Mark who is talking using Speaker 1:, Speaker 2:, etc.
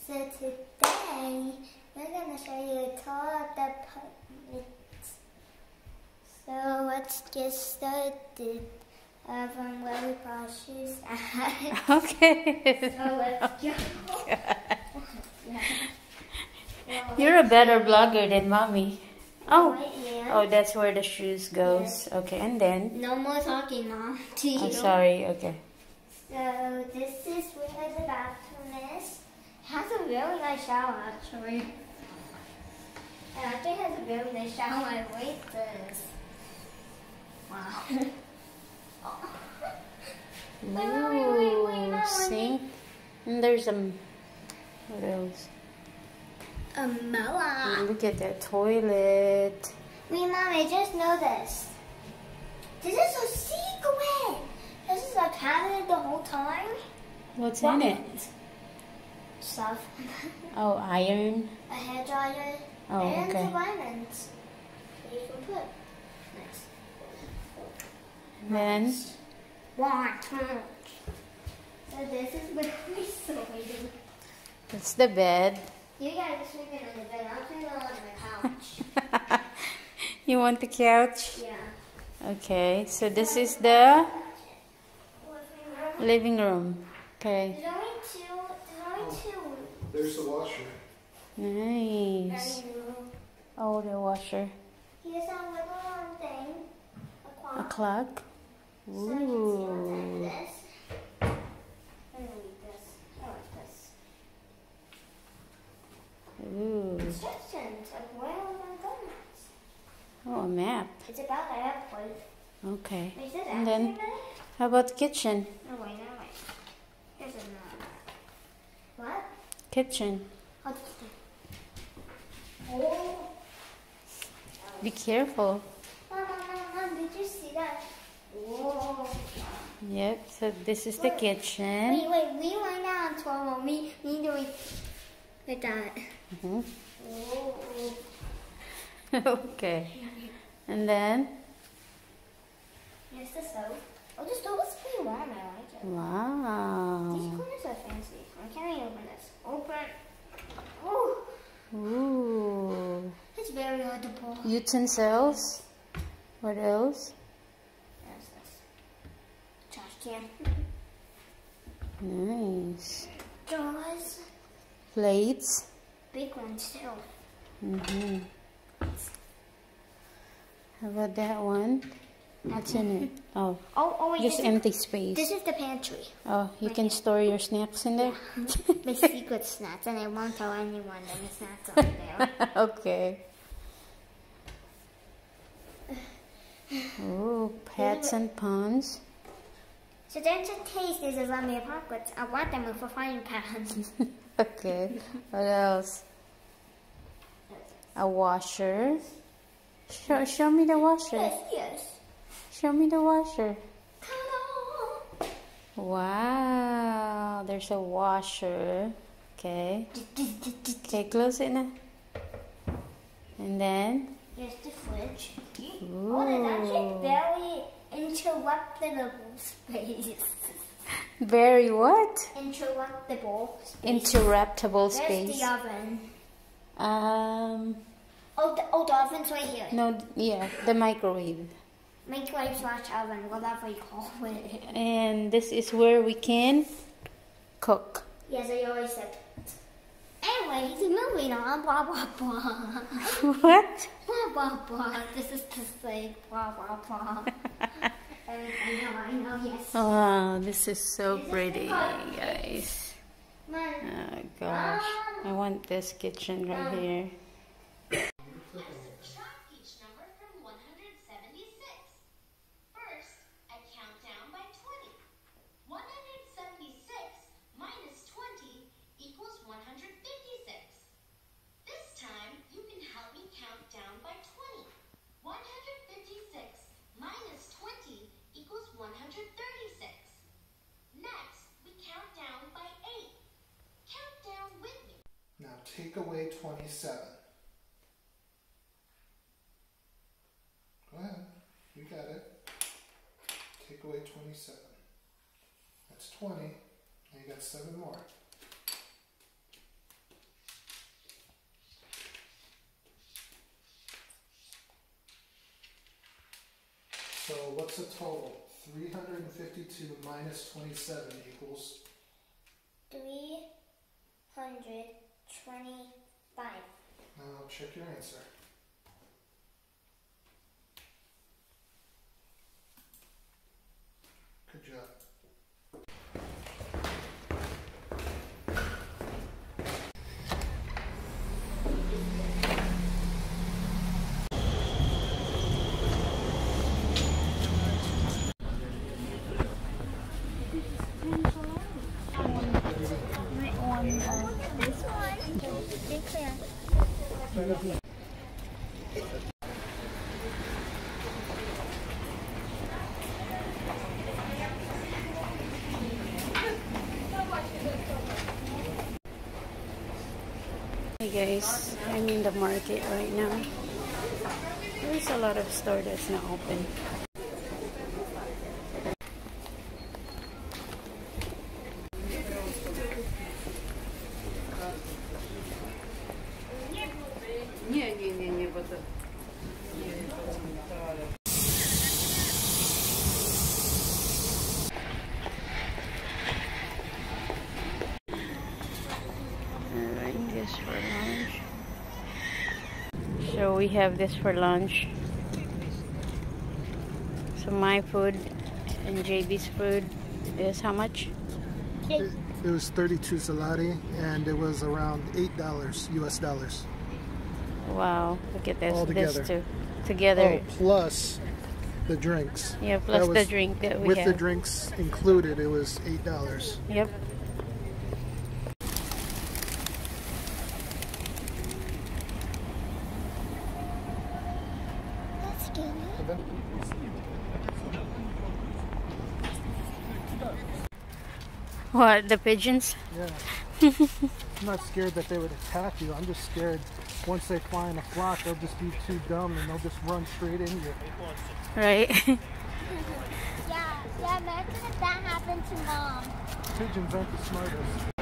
Speaker 1: So today, we're going to show you a tour of the apartment. So let's get started from where we put our shoes at.
Speaker 2: Okay.
Speaker 1: So let's go.
Speaker 2: You're a better vlogger than mommy. Oh,
Speaker 1: Yeah.
Speaker 2: oh, that's where the shoes goes.
Speaker 1: Yeah.
Speaker 2: Okay, and then.
Speaker 1: No more talking, Mom. To you.
Speaker 2: Oh, sorry. Okay.
Speaker 1: So this is where the bathroom is. It has a really nice shower, actually. It actually has a really nice shower. Wait this. Wow.
Speaker 2: Ooh, sink. And there's what else?
Speaker 1: A mirror.
Speaker 2: Look at that toilet.
Speaker 1: Wait, Mom, I just noticed. This is a secret. This is a cabinet the whole time.
Speaker 2: What's in it?
Speaker 1: Stuff.
Speaker 2: Oh, iron.
Speaker 1: A hair dryer.
Speaker 2: Oh,
Speaker 1: and
Speaker 2: okay.
Speaker 1: the vitamins. You can put. Nice.
Speaker 2: Then.
Speaker 1: One, two. So this is where we sleep.
Speaker 2: That's the bed.
Speaker 1: You guys are sleeping on the bed. I'm sleeping on the couch.
Speaker 2: You want the couch?
Speaker 1: Yeah.
Speaker 2: Okay, so this is the living room. Okay.
Speaker 1: There's only two.
Speaker 3: There's the washer.
Speaker 2: Nice. Oh, the washer.
Speaker 1: Here's our little thing.
Speaker 2: A clock. Ooh. Ooh.
Speaker 1: Instructions of where we're going.
Speaker 2: Oh, a map.
Speaker 1: It's about the airport.
Speaker 2: Okay.
Speaker 1: Is it
Speaker 2: And then,
Speaker 1: actually
Speaker 2: how about the kitchen?
Speaker 1: no, wait. There's a what?
Speaker 2: Kitchen.
Speaker 1: Oh.
Speaker 2: Be careful.
Speaker 1: Mom, did you see that? Whoa.
Speaker 2: Yep, so this is the kitchen.
Speaker 1: Wait, we went down 12. Me doing like that.
Speaker 2: Mhm.
Speaker 1: Whoa.
Speaker 2: Okay. And then,
Speaker 1: Here's the stove. Oh, the stove is pretty warm. I like it.
Speaker 2: wow.
Speaker 1: These corners are fancy. I can't even open this. Open. Oh,
Speaker 2: Ooh.
Speaker 1: it's very hard to pull.
Speaker 2: Utensils. What else?
Speaker 1: There's this trash can.
Speaker 2: Nice.
Speaker 1: Drawers.
Speaker 2: Plates.
Speaker 1: Big ones too.
Speaker 2: Mm-hmm. How about that one? What's in it? Oh,
Speaker 1: Oh, wait,
Speaker 2: just empty space.
Speaker 1: this is the pantry.
Speaker 2: Oh, you can store your snacks in there?
Speaker 1: My secret snacks, and I won't tell anyone that my snacks are there.
Speaker 2: Okay. Oh, pets and pawns.
Speaker 1: So there's a taste. There's a zombie apocalypse. I want them for frying pans.
Speaker 2: Okay. What else? A washer. Show me the washer.
Speaker 1: Yes.
Speaker 2: Show me the washer.
Speaker 1: Ta-da!
Speaker 2: Wow, there's a washer. Okay. Okay, close it now. And then.
Speaker 1: Here's the fridge.
Speaker 2: Ooh.
Speaker 1: Oh, there's actually very interruptible space.
Speaker 2: Very what?
Speaker 1: Interruptible space.
Speaker 2: Interruptible
Speaker 1: There's
Speaker 2: space.
Speaker 1: the oven.
Speaker 2: Oh,
Speaker 1: the oven's right here.
Speaker 2: no, yeah, the microwave.
Speaker 1: Microwave / oven, whatever you call it.
Speaker 2: And this is where we can cook.
Speaker 1: Yes, I always said. Anyway, he's moving on. Blah blah blah.
Speaker 2: What?
Speaker 1: Blah blah blah. This is to say blah blah blah. I know, yes.
Speaker 2: Oh, this is so pretty, guys.
Speaker 1: Mom,
Speaker 2: Oh gosh, I want this kitchen right here.
Speaker 4: Each number from 176. First, I count down by 20. 176 minus 20 equals 156. This time, you can help me count down by 20. 156 minus 20 equals 136. Next, we count down by 8. Count down with me.
Speaker 3: Now take away 27. Go ahead. You got it. Take away 27. That's 20. And you got 7 more. So what's the total? 352 minus 27 equals?
Speaker 1: 325.
Speaker 3: Now check your answer. Good job.
Speaker 1: This one. Be clear.
Speaker 2: Hey guys, I'm in the market right now. There's a lot of stores that's not open. Alright, this for lunch. So we have this for lunch. So my food and JB's food is how much?
Speaker 3: It was 32 salati and it was around $8 US dollars.
Speaker 2: Wow, look at this.
Speaker 3: All together.
Speaker 2: This two together.
Speaker 3: Oh, plus the drinks.
Speaker 2: Yeah, plus
Speaker 3: That
Speaker 2: the
Speaker 3: was-
Speaker 2: drink that we
Speaker 3: With
Speaker 2: have.
Speaker 3: the drinks included, it was $8.
Speaker 2: Yep.
Speaker 1: That's good.
Speaker 2: What, the pigeons?
Speaker 3: Yeah. I'm not scared that they would attack you. I'm just scared once they fly in a flock, they'll just be too dumb and they'll just run straight into you.
Speaker 2: Right?
Speaker 1: Yeah, imagine if that happened to Mom.
Speaker 3: Pigeons aren't the smartest.